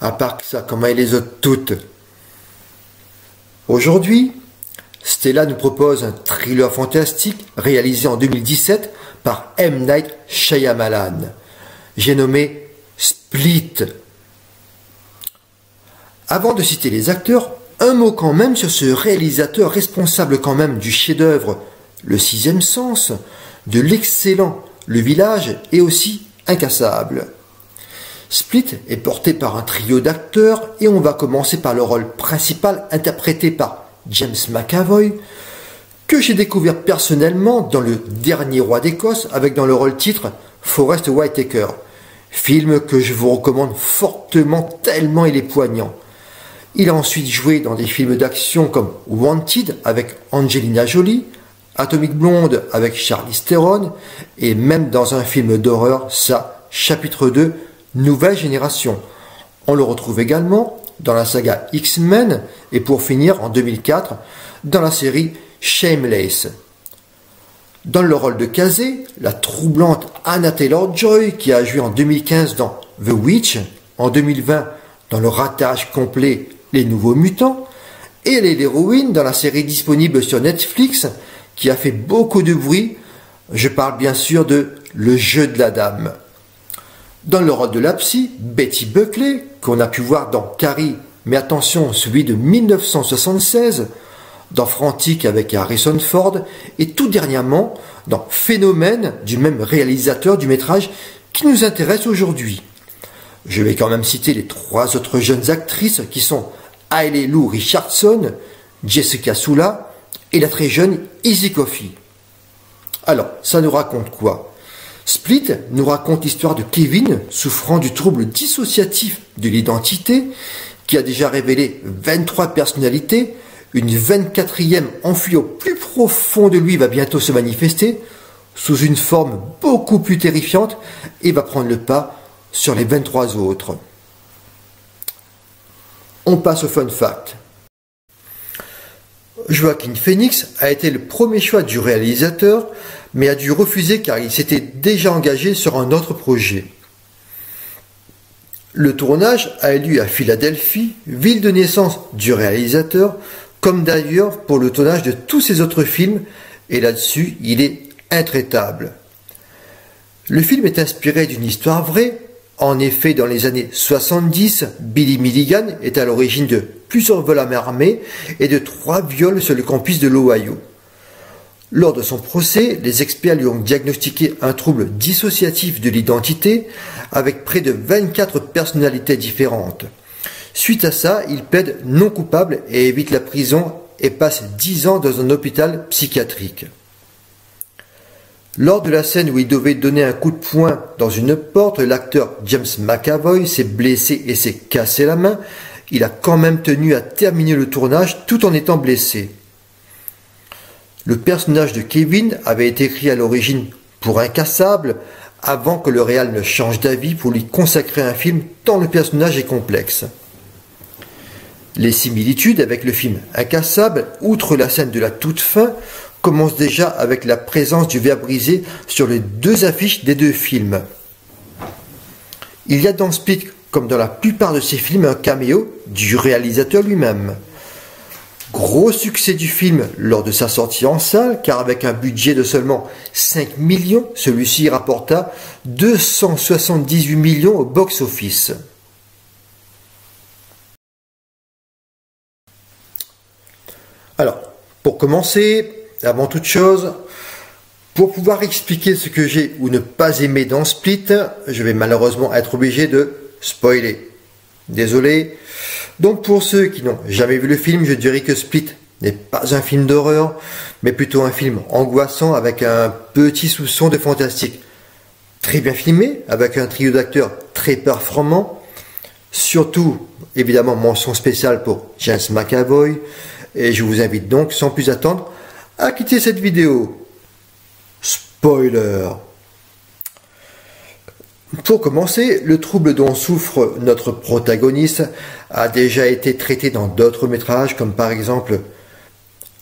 À part que ça, comment il les a toutes. Aujourd'hui, Stella nous propose un thriller fantastique réalisé en 2017 par M. Night Shyamalan. J'ai nommé Split. Avant de citer les acteurs, un mot quand même sur ce réalisateur responsable quand même du chef-d'œuvre Le Sixième Sens, de l'excellent Le Village et aussi Incassable. Split est porté par un trio d'acteurs et on va commencer par le rôle principal interprété par James McAvoy, que j'ai découvert personnellement dans Le Dernier Roi d'Écosse avec dans le rôle titre Forest Whitaker, film que je vous recommande fortement tellement il est poignant. Il a ensuite joué dans des films d'action comme Wanted avec Angelina Jolie, Atomic Blonde avec Charlize Theron et même dans un film d'horreur, ça, chapitre 2, Nouvelle Génération. On le retrouve également dans la saga X-Men et pour finir en 2004 dans la série Shameless. Dans le rôle de Kazé, la troublante Anna Taylor-Joy qui a joué en 2015 dans The Witch, en 2020 dans le ratage complet Les Nouveaux Mutants, et elle est l'héroïne dans la série disponible sur Netflix qui a fait beaucoup de bruit. Je parle bien sûr de Le Jeu de la Dame. Dans le rôle de la psy, Betty Buckley, qu'on a pu voir dans Carrie, mais attention, celui de 1976, dans Frantic avec Harrison Ford, et tout dernièrement dans Phénomène, du même réalisateur du métrage qui nous intéresse aujourd'hui. Je vais quand même citer les trois autres jeunes actrices qui sont Hailey Lou Richardson, Jessica Sula et la très jeune Izzy Coffey. Alors, ça nous raconte quoi ? Split nous raconte l'histoire de Kevin souffrant du trouble dissociatif de l'identité qui a déjà révélé 23 personnalités. Une 24e enfuie au plus profond de lui va bientôt se manifester sous une forme beaucoup plus terrifiante et va prendre le pas sur les 23 autres. On passe au fun fact. Joaquin Phoenix a été le premier choix du réalisateur, mais a dû refuser car il s'était déjà engagé sur un autre projet. Le tournage a eu lieu à Philadelphie, ville de naissance du réalisateur, comme d'ailleurs pour le tournage de tous ses autres films, et là-dessus, il est intraitable. Le film est inspiré d'une histoire vraie. En effet, dans les années 70, Billy Milligan est à l'origine de plusieurs vols à main armée et de 3 viols sur le campus de l'Ohio. Lors de son procès, les experts lui ont diagnostiqué un trouble dissociatif de l'identité avec près de 24 personnalités différentes. Suite à ça, il plaide non coupable et évite la prison et passe 10 ans dans un hôpital psychiatrique. Lors de la scène où il devait donner un coup de poing dans une porte, l'acteur James McAvoy s'est blessé et s'est cassé la main. Il a quand même tenu à terminer le tournage tout en étant blessé. Le personnage de Kevin avait été écrit à l'origine pour Incassable avant que le réal ne change d'avis pour lui consacrer un film tant le personnage est complexe. Les similitudes avec le film Incassable, outre la scène de la toute fin, commencent déjà avec la présence du verre brisé sur les 2 affiches des 2 films. Il y a dans Split, comme dans la plupart de ses films, un caméo du réalisateur lui-même. Gros succès du film lors de sa sortie en salle, car avec un budget de seulement 5 millions, celui-ci rapporta 278 millions au box-office. Alors, pour commencer, avant toute chose, pour pouvoir expliquer ce que j'ai ou ne pas aimé dans Split, je vais malheureusement être obligé de spoiler. Désolé. Donc pour ceux qui n'ont jamais vu le film, je dirais que Split n'est pas un film d'horreur, mais plutôt un film angoissant avec un petit soupçon de fantastique. Très bien filmé, avec un trio d'acteurs très performant. Surtout, évidemment, mention spéciale pour James McAvoy. Et je vous invite donc, sans plus attendre, à quitter cette vidéo. Spoiler. Pour commencer, le trouble dont souffre notre protagoniste a déjà été traité dans d'autres métrages, comme par exemple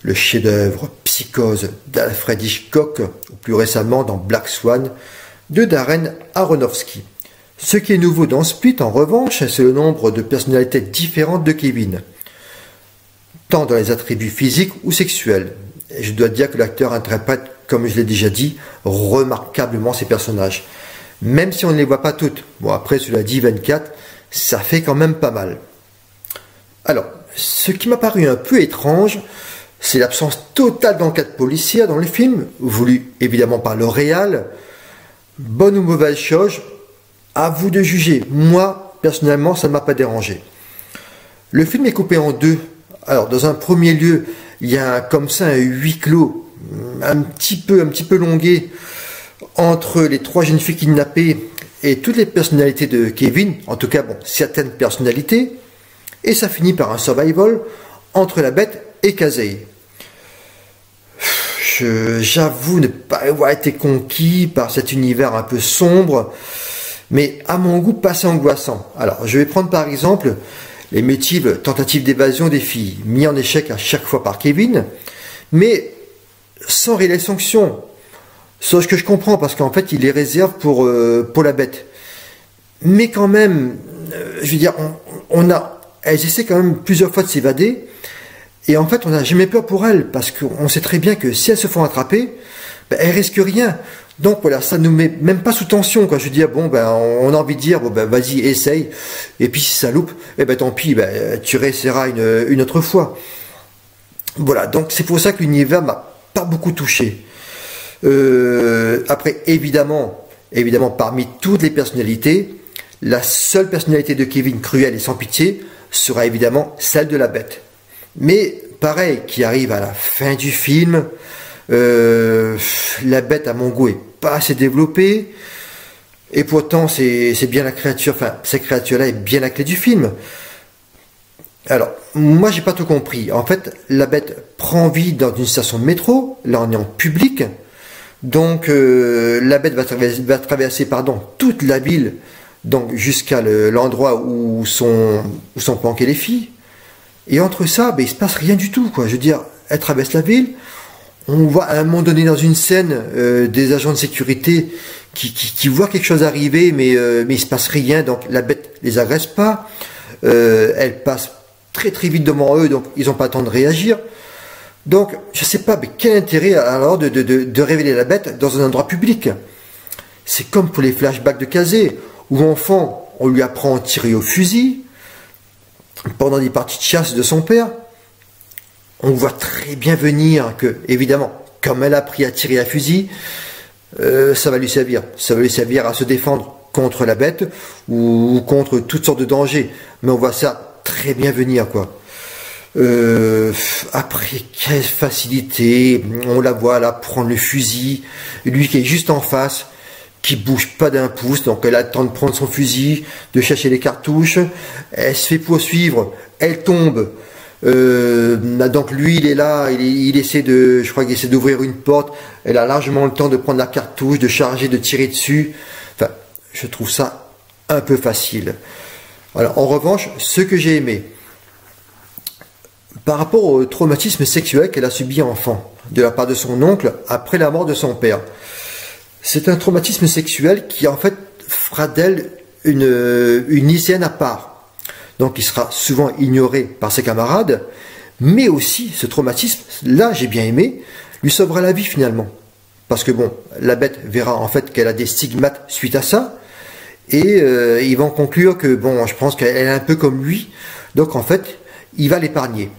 le chef-d'œuvre Psychose d'Alfred Hitchcock, ou plus récemment dans Black Swan de Darren Aronofsky. Ce qui est nouveau dans Split, en revanche, c'est le nombre de personnalités différentes de Kevin, tant dans les attributs physiques ou sexuels. Et je dois dire que l'acteur interprète, comme je l'ai déjà dit, remarquablement ces personnages. Même si on ne les voit pas toutes. Bon, après, cela dit, 24, ça fait quand même pas mal. Alors, ce qui m'a paru un peu étrange, c'est l'absence totale d'enquête policière dans le film, voulu évidemment par le réal. Bonne ou mauvaise chose, à vous de juger. Moi, personnellement, ça ne m'a pas dérangé. Le film est coupé en deux. Alors, dans un premier lieu, il y a comme ça un huis clos, un petit peu longué, entre les trois jeunes filles kidnappées et toutes les personnalités de Kevin, en tout cas, bon, certaines personnalités, et ça finit par un survival entre la bête et Casey. J'avoue ne pas avoir été conquis par cet univers un peu sombre, mais à mon goût pas assez angoissant. Alors, je vais prendre par exemple les multiples tentatives d'évasion des filles, mis en échec à chaque fois par Kevin, mais sans réelle sanction. Sauf que je comprends, parce qu'en fait, il les réserve pour la bête. Mais quand même, je veux dire, elles essaient quand même plusieurs fois de s'évader, et en fait, on n'a jamais peur pour elles, parce qu'on sait très bien que si elles se font attraper, ben, elles risquent rien. Donc voilà, ça nous met même pas sous tension, quoi. Je veux dire, bon, ben, on a envie de dire, bon, ben, vas-y, essaye, et puis si ça loupe, eh ben, tant pis, ben, tu réessayeras une autre fois. Voilà, donc c'est pour ça que l'univers m'a pas beaucoup touché. Après, évidemment, parmi toutes les personnalités, la seule personnalité de Kevin cruelle et sans pitié sera évidemment celle de la bête. Mais pareil, qui arrive à la fin du film, la bête à mon goût est pas assez développée, et pourtant c'est bien la créature, enfin cette créature-là est bien la clé du film. Alors, moi j'ai pas tout compris. En fait, la bête prend vie dans une station de métro, là on est en public, donc la bête va traverser toute la ville, donc jusqu'à l'endroit où sont planquées les filles. Et entre ça, ben, il se passe rien du tout, quoi. Je veux dire, elle traverse la ville, on voit à un moment donné dans une scène des agents de sécurité qui voient quelque chose arriver, mais il se passe rien, donc la bête les agresse pas, elle passe très très vite devant eux, donc ils n'ont pas le temps de réagir. Donc, je sais pas, mais quel intérêt alors de révéler la bête dans un endroit public? C'est comme pour les flashbacks de Casey, où enfant, on lui apprend à tirer au fusil, pendant des parties de chasse de son père. On voit très bien venir que, évidemment, comme elle a appris à tirer à fusil, ça va lui servir. Ça va lui servir à se défendre contre la bête, ou contre toutes sortes de dangers. Mais on voit ça très bien venir, quoi. Après, quelle facilité, on la voit là prendre le fusil, lui qui est juste en face, qui bouge pas d'un pouce, donc elle a le temps de prendre son fusil, de chercher les cartouches, elle se fait poursuivre, elle tombe, donc lui il est là, il essaie je crois qu'il essaie d'ouvrir une porte, elle a largement le temps de prendre la cartouche, de charger, de tirer dessus, enfin, je trouve ça un peu facile. Alors, en revanche, ce que j'ai aimé, par rapport au traumatisme sexuel qu'elle a subi enfant, de la part de son oncle, après la mort de son père. C'est un traumatisme sexuel qui, en fait, fera d'elle une lycéenne à part. Donc, il sera souvent ignoré par ses camarades, mais aussi, ce traumatisme, là, j'ai bien aimé, lui sauvera la vie, finalement. Parce que, bon, la bête verra, en fait, qu'elle a des stigmates suite à ça, et ils vont conclure que, bon, je pense qu'elle est un peu comme lui, donc, en fait, il va l'épargner.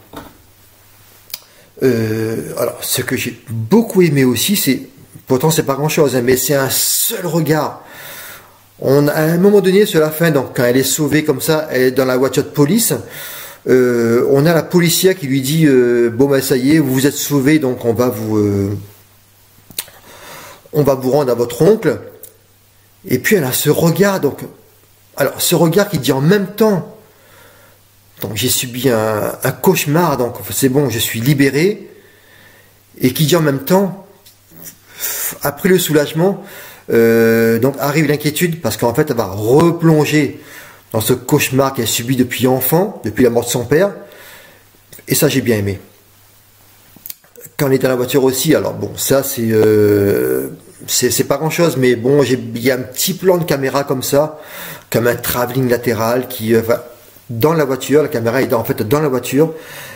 Alors, ce que j'ai beaucoup aimé aussi, c'est, pourtant c'est pas grand chose, hein, mais c'est un seul regard. À un moment donné, sur la fin, donc quand elle est sauvée comme ça, elle est dans la voiture de police, on a la policière qui lui dit bon ben ça y est, vous vous êtes sauvé, donc on va vous rendre à votre oncle. Et puis elle a ce regard, donc alors ce regard qui dit en même temps, donc j'ai subi un cauchemar, donc c'est bon, je suis libéré, et qui dit en même temps, après le soulagement, donc arrive l'inquiétude, parce qu'en fait elle va replonger dans ce cauchemar qu'elle subit depuis enfant, depuis la mort de son père, et ça j'ai bien aimé. Quand on est dans la voiture aussi, alors bon, ça c'est c'est pas grand chose, mais bon, il y a un petit plan de caméra comme ça, comme un travelling latéral qui va dans la voiture. La caméra est en fait dans la voiture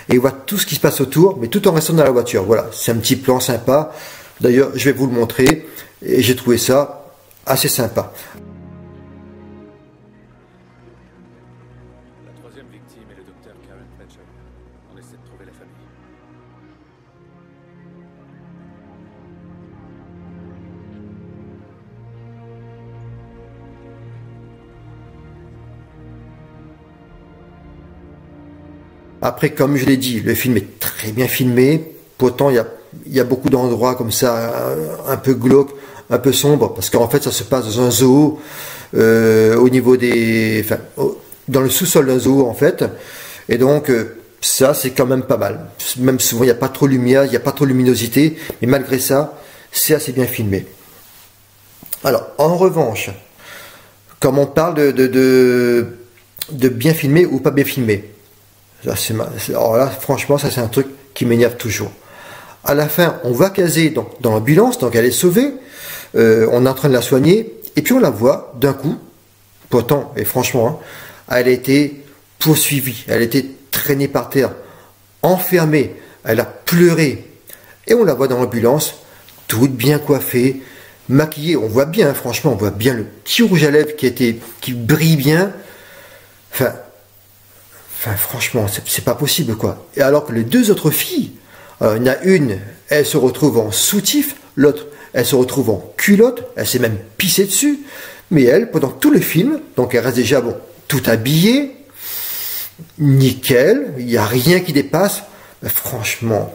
et on voit tout ce qui se passe autour, mais tout en restant dans la voiture. Voilà, c'est un petit plan sympa. D'ailleurs, je vais vous le montrer et j'ai trouvé ça assez sympa. La troisième victime est le docteur Karen Fletcher. On essaie de trouver la famille. Après, comme je l'ai dit, le film est très bien filmé. Pourtant, il y a beaucoup d'endroits comme ça, un peu glauques, un peu sombres, parce qu'en fait, ça se passe dans un zoo, au niveau des, enfin, dans le sous-sol d'un zoo, en fait. Et donc, ça, c'est quand même pas mal. Même souvent, il n'y a pas trop de lumière, il n'y a pas trop de luminosité, mais malgré ça, c'est assez bien filmé. Alors, en revanche, comme on parle de bien filmé ou pas bien filmé, alors là, franchement, ça c'est un truc qui m'énerve toujours. À la fin, on va caser dans l'ambulance, donc elle est sauvée, on est en train de la soigner, et puis on la voit d'un coup, pourtant, et franchement, hein, elle a été poursuivie, elle a été traînée par terre, enfermée, elle a pleuré, et on la voit dans l'ambulance, toute bien coiffée, maquillée, on voit bien, franchement, on voit bien le petit rouge à lèvres qui brille bien, enfin, franchement, c'est pas possible, quoi. Et alors que les deux autres filles, il y en a une, elle se retrouve en soutif, l'autre, elle se retrouve en culotte, elle s'est même pissée dessus, mais elle, pendant tout le film, donc elle reste déjà, bon, tout habillée, nickel, il n'y a rien qui dépasse, mais franchement,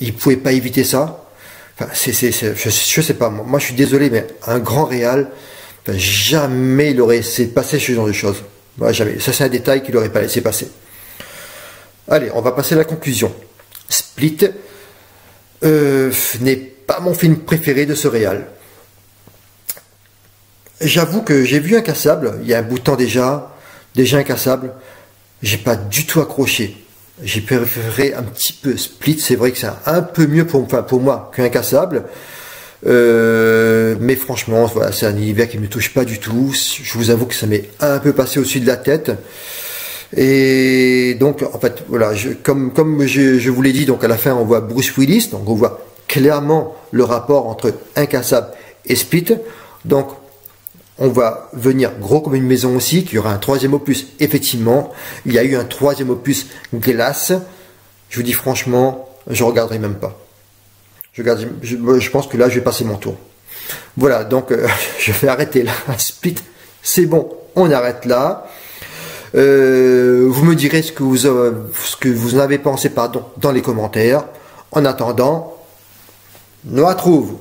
ils ne pouvaient pas éviter ça. Enfin, je sais pas, moi je suis désolé, mais un grand réal, enfin, jamais il aurait laissé passer ce genre de choses. Bah, jamais. Ça, c'est un détail qu'il n'aurait pas laissé passer. Allez, on va passer à la conclusion. Split n'est pas mon film préféré de ce réal. J'avoue que j'ai vu Incassable, il y a un bout de temps déjà Incassable, j'ai pas du tout accroché. J'ai préféré un petit peu Split, c'est vrai que c'est un peu mieux pour moi qu'Incassable. Mais franchement, voilà, c'est un univers qui ne me touche pas du tout. Je vous avoue que ça m'est un peu passé au-dessus de la tête. Et donc, en fait, voilà, comme je vous l'ai dit, donc à la fin, on voit Bruce Willis, donc on voit clairement le rapport entre Incassable et Split. Donc, on va venir gros comme une maison aussi, qu'il y aura un troisième opus. Effectivement, il y a eu un troisième opus Glass. Je vous dis franchement, je regarderai même pas. Je pense que là, je vais passer mon tour. Voilà, donc je vais arrêter là. Split, c'est bon, on arrête là. Vous me direz ce que vous en avez pensé dans les commentaires. En attendant, nous retrouve.